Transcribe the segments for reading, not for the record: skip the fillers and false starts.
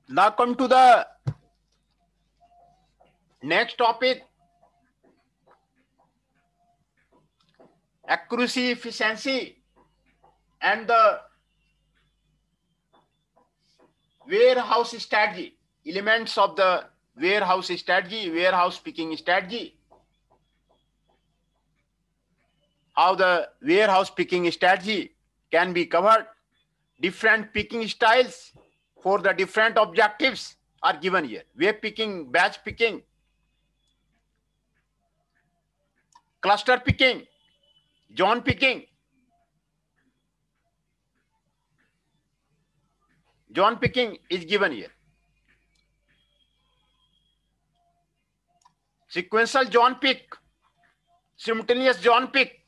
Now come to the next topic, accuracy, efficiency, and the warehouse strategy. Elements of the warehouse strategy, warehouse picking strategy. How the warehouse picking strategy can be covered. Different picking styles for the different objectives are given here. Wave picking, batch picking, cluster picking, zone picking. Zone picking is given here. Sequential zone pick, simultaneous zone pick,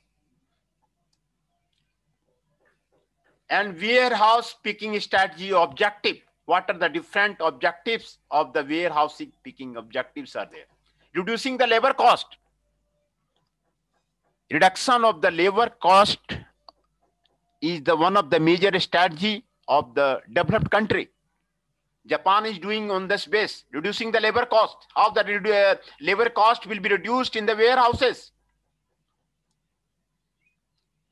and warehouse picking strategy objective. What are the different objectives of the warehouse picking objectives are there? Reducing the labor cost. Reduction of the labor cost is the one of the major strategy of the developed country. Japan is doing on this base, reducing the labor cost. How the labor cost will be reduced in the warehouses.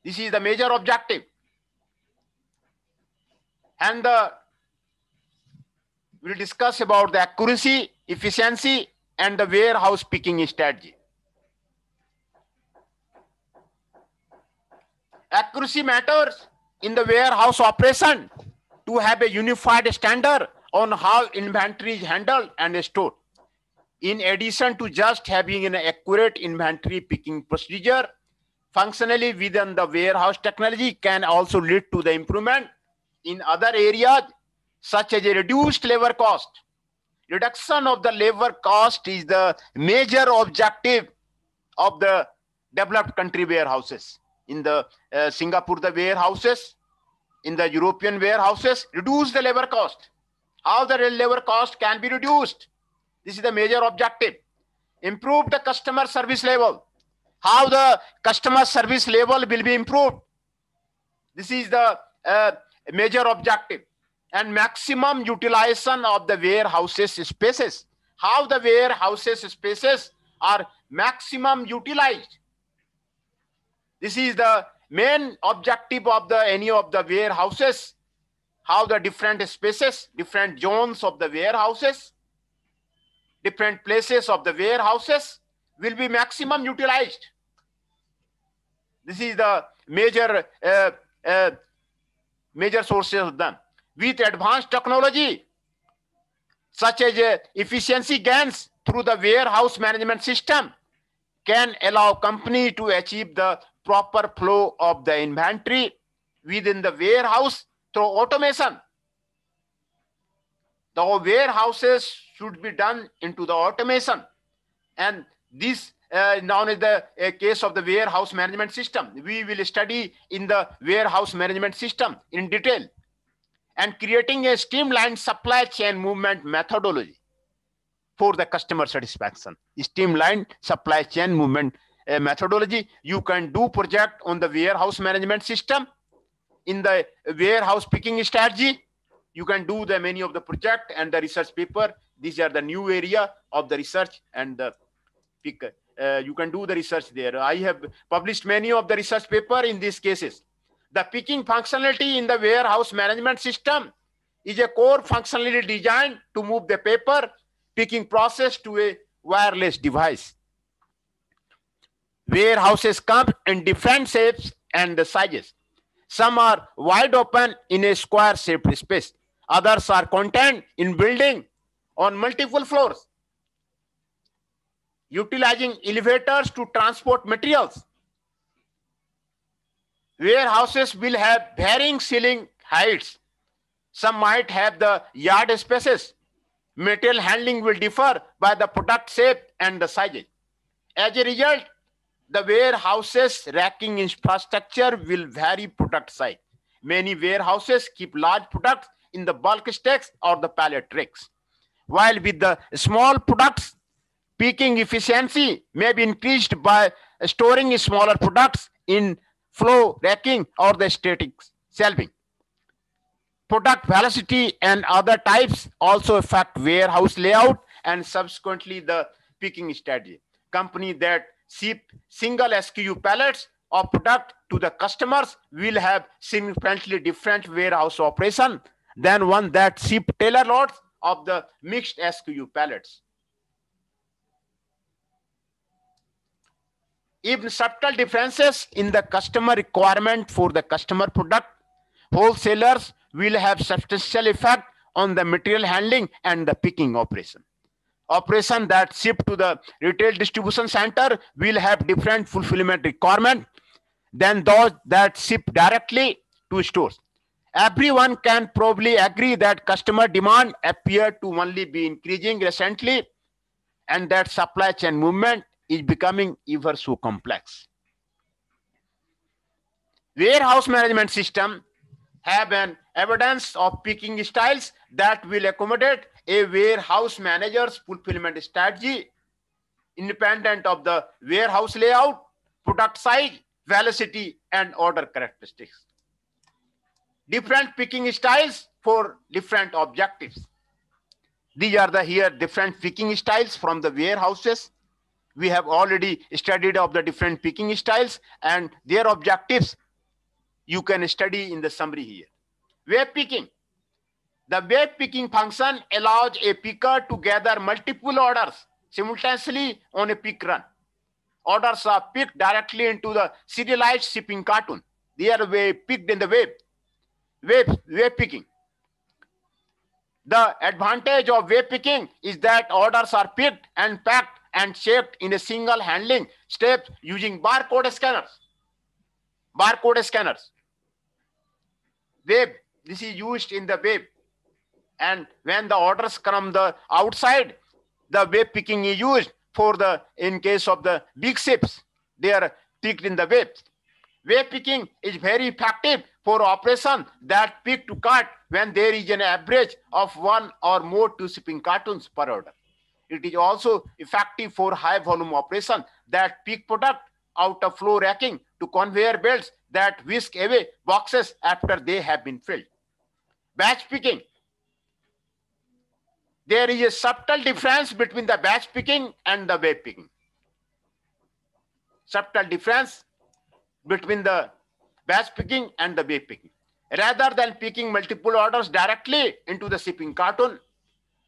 This is the major objective. And we'll discuss about the accuracy, efficiency, and the warehouse picking strategy. Accuracy matters in the warehouse operation to have a unified standard on how inventory is handled and stored. In addition to just having an accurate inventory picking procedure, functionally within the warehouse technology can also lead to the improvement in other areas such as a reduced labor cost. Reduction of the labor cost is the major objective of the developed country warehouses. In the Singapore, the warehouses, in the European warehouses, reduce the labor cost. How the labor cost can be reduced? This is the major objective. Improve the customer service level. How the customer service level will be improved? This is the major objective. And maximum utilization of the warehouses spaces. How the warehouses spaces are maximum utilized. This is the main objective of any of the warehouses. How the different spaces, different zones of the warehouses, different places of the warehouses will be maximum utilized. This is the major sources of them. With advanced technology, such as efficiency gains through the warehouse management system, can allow company to achieve the proper flow of the inventory within the warehouse through automation. The warehouses should be done into the automation, and this known as the case of the warehouse management system. We will study in the warehouse management system in detail, and creating a streamlined supply chain movement methodology for the customer satisfaction. Streamlined supply chain movement methodology. You can do project on the warehouse management system. In the warehouse picking strategy, you can do the many of the project and the research paper. These are the new area of the research and the pick. You can do the research there. I have published many of the research paper in these cases. The picking functionality in the warehouse management system is a core functionality designed to move the paper picking process to a wireless device. Warehouses come in different shapes and sizes. Some are wide open in a square-shaped space. Others are contained in building on multiple floors, utilizing elevators to transport materials. Warehouses will have varying ceiling heights. Some might have the yard spaces. Material handling will differ by the product shape and the sizes. As a result, the warehouses racking infrastructure will vary product size. Many warehouses keep large products in the bulk stacks or the pallet racks. While with the small products, picking efficiency may be increased by storing smaller products in flow racking or the static shelving. Product velocity and other types also affect warehouse layout and subsequently the picking strategy. Company that ship single SKU pallets of product to the customers will have significantly different warehouse operation than one that ship tailor loads of the mixed SKU pallets. Even subtle differences in the customer requirement for the customer product, wholesalers will have substantial effect on the material handling and the picking operation. Operation that ship to the retail distribution center will have different fulfillment requirement than those that ship directly to stores. Everyone can probably agree that customer demand appear to only be increasing recently and that supply chain movement is becoming ever so complex. Warehouse management system have an evidence of picking styles that will accommodate a warehouse manager's fulfillment strategy independent of the warehouse layout, product size, velocity, and order characteristics. Different picking styles for different objectives. These are the here different picking styles from the warehouses. We have already studied of the different picking styles and their objectives. You can study in the summary here. Wave picking. The wave picking function allows a picker to gather multiple orders simultaneously on a pick run. Orders are picked directly into the serialized shipping cartoon. They are picked in the wave picking. The advantage of wave picking is that orders are picked and packed and checked in a single handling step using barcode scanners. Barcode scanners. Wave. This is used in the wave. And when the orders come the outside, the wave picking is used for the, in case of the big ships, they are picked in the wave. Wave picking is very effective for operation that pick to cart when there is an average of one or more two shipping cartoons per order. It is also effective for high volume operation that pick product out of flow racking to conveyor belts that whisk away boxes after they have been filled. Batch picking. There is a subtle difference between the batch picking and the wave picking. Subtle difference between the batch picking and the wave picking. Rather than picking multiple orders directly into the shipping cartoon,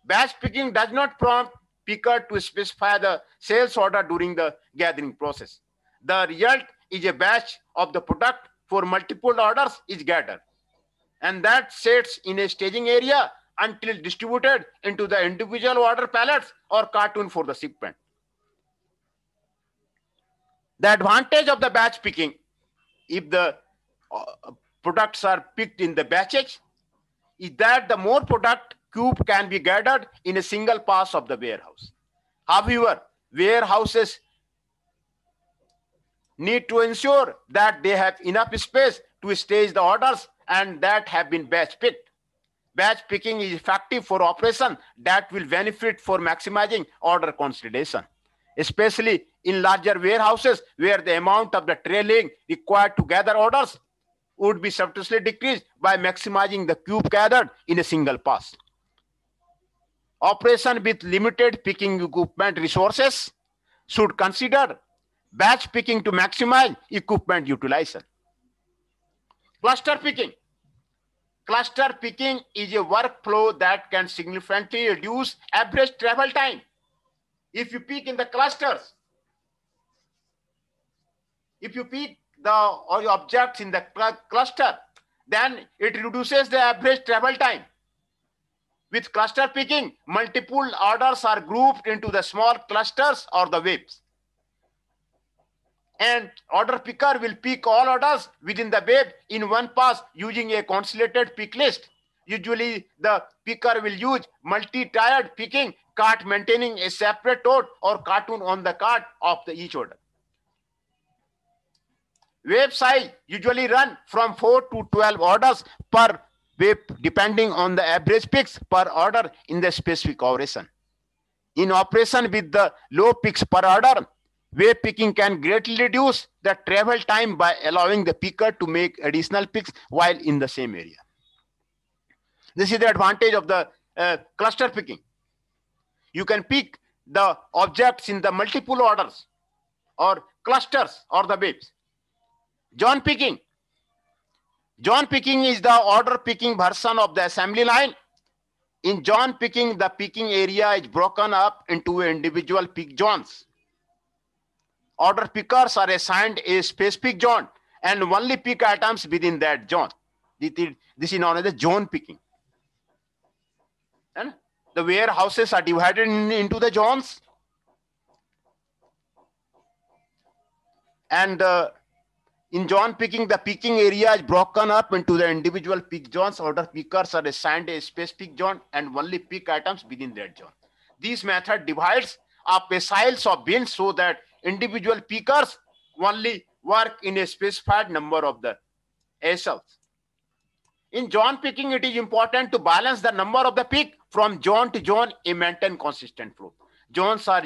batch picking does not prompt picker to specify the sales order during the gathering process. The result is a batch of the product for multiple orders is gathered, and that sits in a staging area until distributed into the individual order pallets or cartoon for the shipment. The advantage of the batch picking, if the products are picked in the batches, is that the more product cube can be gathered in a single pass of the warehouse. However, warehouses need to ensure that they have enough space to stage the orders and that have been batch picked. Batch picking is effective for operation that will benefit for maximizing order consolidation, especially in larger warehouses where the amount of the trailing required to gather orders would be substantially decreased by maximizing the cube gathered in a single pass. Operation with limited picking equipment resources should consider batch picking to maximize equipment utilization. Cluster picking. Cluster picking is a workflow that can significantly reduce average travel time. If you pick in the clusters, if you pick the objects in the cluster, then it reduces the average travel time. With cluster picking, multiple orders are grouped into the small clusters or the waves. And order picker will pick all orders within the wave in one pass using a consolidated pick list. Usually, the picker will use multi-tiered picking cart maintaining a separate tote or cartoon on the cart of each order. Wave size usually run from 4 to 12 orders per wave depending on the average picks per order in the specific operation. In operation with the low picks per order, wave picking can greatly reduce the travel time by allowing the picker to make additional picks while in the same area. This is the advantage of the cluster picking. You can pick the objects in the multiple orders or clusters or the waves. Zone picking. Zone picking is the order picking version of the assembly line. In zone picking, the picking area is broken up into individual pick zones. Order pickers are assigned a specific zone and only pick items within that zone. This is known as the zone picking. And the warehouses are divided into the zones. And in zone picking, the picking area is broken up into the individual pick zones. Order pickers are assigned a specific zone and only pick items within that zone. This method divides up a silos of bins so that individual pickers only work in a specified number of the cells. In zone picking, it is important to balance the number of the pick from zone to zone and maintain consistent flow. Zones are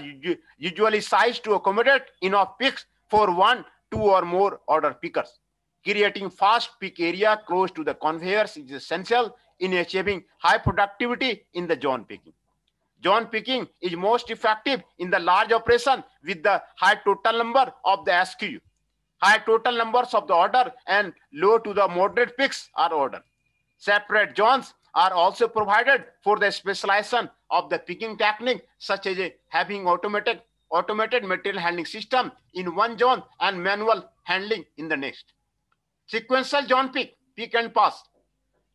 usually sized to accommodate enough picks for 1, 2 or more order pickers. Creating fast pick area close to the conveyors is essential in achieving high productivity in the zone picking. Zone picking is most effective in the large operation with the high total number of the SKU. High total numbers of the order and low to the moderate picks are ordered. Separate zones are also provided for the specialization of the picking technique, such as having automated material handling system in one zone and manual handling in the next. Sequential zone pick and pass.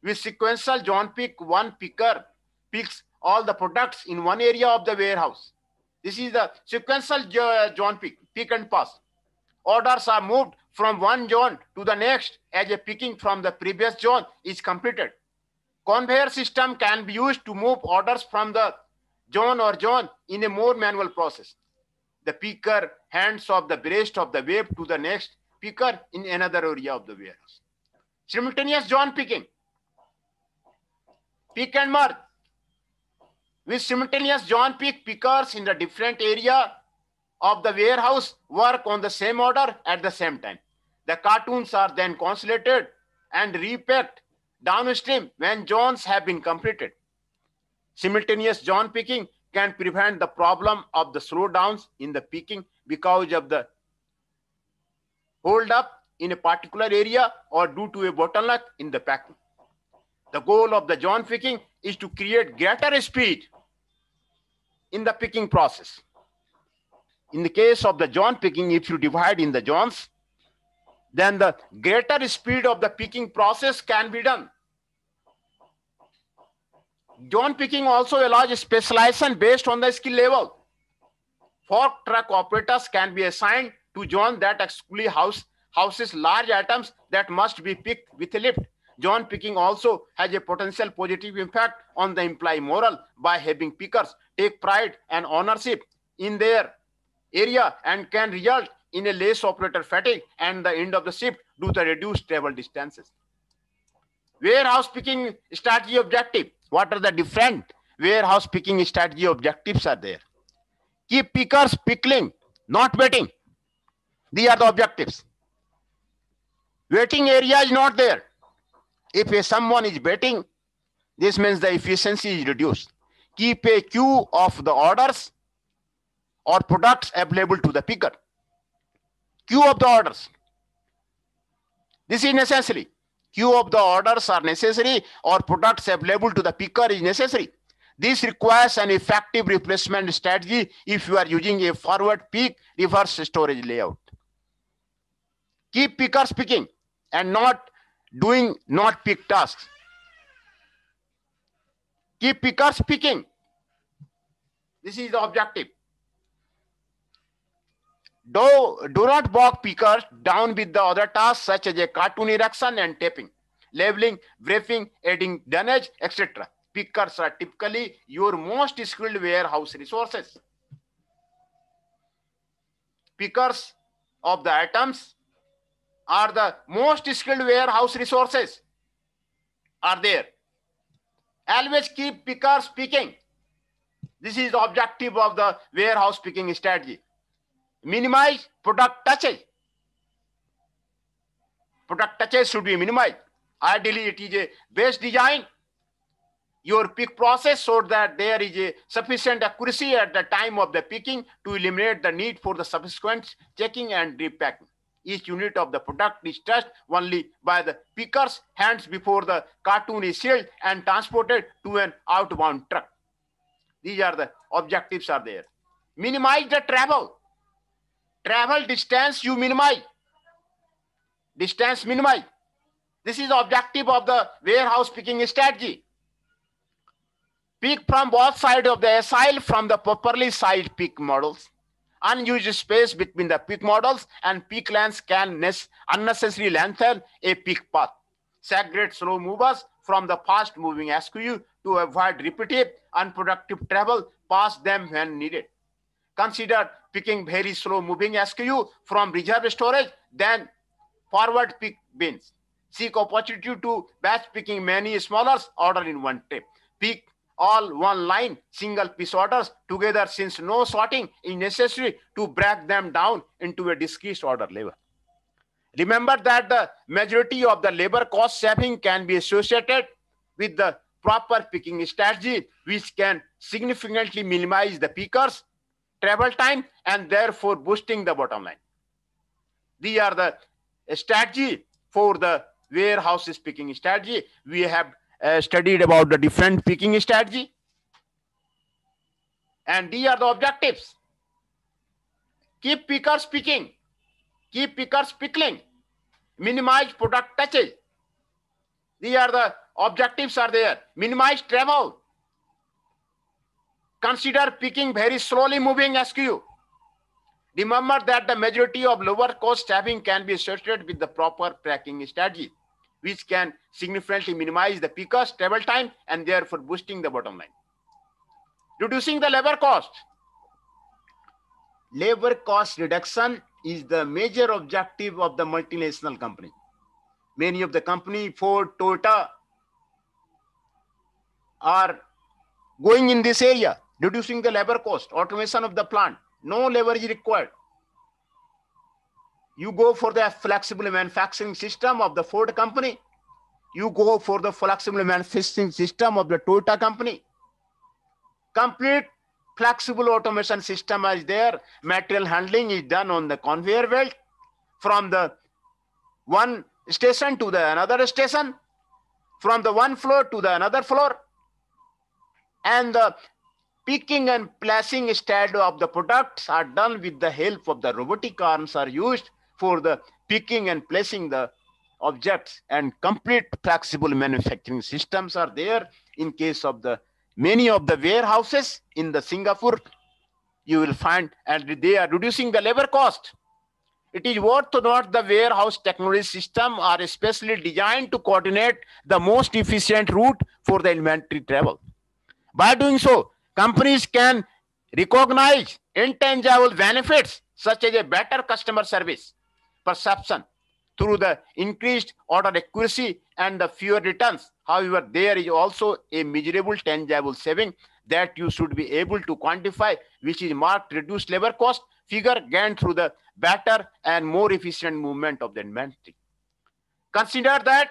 With sequential zone pick, one picker picks all the products in one area of the warehouse. This is the sequential zone pick and pass. Orders are moved from one zone to the next as a picking from the previous zone is completed. Conveyor system can be used to move orders from the zone in a more manual process. The picker hands off the rest of the wave to the next picker in another area of the warehouse. Simultaneous zone picking. Pick and merge. With simultaneous zone pick, pickers in the different area of the warehouse work on the same order at the same time. The cartoons are then consolidated and repacked downstream when zones have been completed. Simultaneous zone picking can prevent the problem of the slowdowns in the picking because of the hold up in a particular area or due to a bottleneck in the packing. The goal of the zone picking is to create greater speed in the picking process. In the case of the zone picking, if you divide in the zones, then the greater speed of the picking process can be done. Zone picking also allows specialization based on the skill level. Fork truck operators can be assigned to zone that exclusively houses large items that must be picked with a lift. Zone picking also has a potential positive impact on the employee morale by having pickers take pride and ownership in their area and can result in a less operator fatigue and the end of the shift due to the reduced travel distances. Warehouse picking strategy objective. What are the different warehouse picking strategy objectives are there? Keep pickers pickling, not waiting. These are the objectives. Waiting area is not there. If someone is waiting, this means the efficiency is reduced. Keep a queue of the orders or products available to the picker. Queue of the orders. This is necessary. Queue of the orders are necessary or products available to the picker is necessary. This requires an effective replacement strategy if you are using a forward peak reverse storage layout. Keep pickers picking and not doing not pick tasks. Keep pickers picking. This is the objective. Do not bog pickers down with the other tasks such as a cartoon erection and taping, labeling, briefing, adding dunnage, etc. Pickers are typically your most skilled warehouse resources. Pickers of the items are the most skilled warehouse resources are there. Always keep pickers picking. This is the objective of the warehouse picking strategy. Minimize product touches. Product touches should be minimized. Ideally, it is a base design your pick process so that there is a sufficient accuracy at the time of the picking to eliminate the need for the subsequent checking and repacking. Each unit of the product is touched only by the picker's hands before the cartoon is sealed and transported to an outbound truck. These are the objectives are there. Minimize the travel. Travel distance you minimize. Distance minimize. This is the objective of the warehouse picking strategy. Pick from both sides of the SIL from the properly sized pick models. Unused space between the pick models and pick lengths can unnecessarily lengthen a pick path. Segregate slow movers from the fast moving SKU to avoid repetitive, unproductive travel past them when needed. Consider picking very slow moving SKU from reserve storage, then forward pick bins. Seek opportunity to batch picking many smaller orders in one trip. Pick all one line single piece orders together since no sorting is necessary to break them down into a discrete order level. Remember that the majority of the labor cost saving can be associated with the proper picking strategy, which can significantly minimize the pickers' travel time and therefore boosting the bottom line. These are the strategy for the warehouse picking strategy. We have studied about the different picking strategy, and these are the objectives. Keep pickers picking, keep pickers pickling, minimize product touches. These are the objectives are there. Minimize travel. Consider picking very slowly moving SKU. Remember that the majority of lower cost staffing can be associated with the proper packing strategy, which can significantly minimize the picker's travel time and therefore boosting the bottom line. Reducing the labor cost. Labor cost reduction is the major objective of the multinational company. Many of the company, Ford, Toyota, are going in this area, reducing the labor cost, automation of the plant. No labor is required. You go for the flexible manufacturing system of the Ford company. You go for the flexible manufacturing system of the Toyota company. Complete flexible automation system is there. Material handling is done on the conveyor belt from the one station to the another station, from the one floor to the another floor. And the picking and placing stage of the products are done with the help of the robotic arms are used for the picking and placing the objects, and complete flexible manufacturing systems are there in case of the many of the warehouses in the Singapore. You will find, and they are reducing the labor cost. It is worth to note the warehouse technology system are especially designed to coordinate the most efficient route for the inventory travel. By doing so, companies can recognize intangible benefits such as a better customer service perception through the increased order accuracy and the fewer returns. However, there is also a measurable tangible saving that you should be able to quantify, which is marked reduced labor cost figure gained through the better and more efficient movement of the inventory. Consider that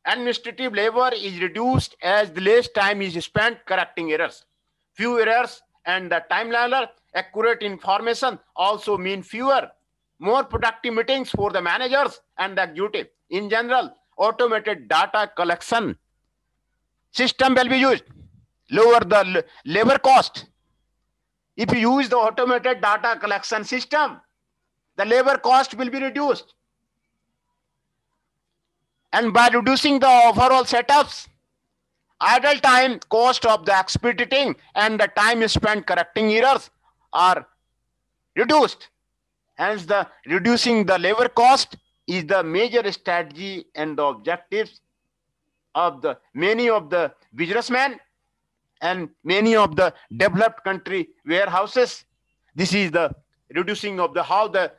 administrative labor is reduced as the less time is spent correcting errors. Few errors and the timeline accurate information also mean fewer, more productive meetings for the managers and the executive. In general, automated data collection system will be used. Lower the labor cost. If you use the automated data collection system, the labor cost will be reduced. And by reducing the overall setups, idle time, cost of the expediting, and the time spent correcting errors are reduced. Hence, the reducing the labor cost is the major strategy and the objectives of the many of the businessmen and many of the developed country warehouses. This is the reducing of the how the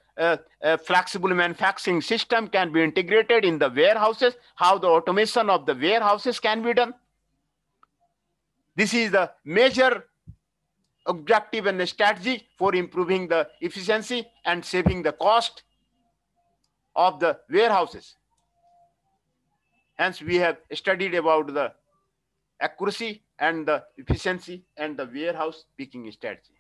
flexible manufacturing system can be integrated in the warehouses, how the automation of the warehouses can be done. This is the major objective and strategy for improving the efficiency and saving the cost of the warehouses. Hence, we have studied about the accuracy and the efficiency and the warehouse picking strategy.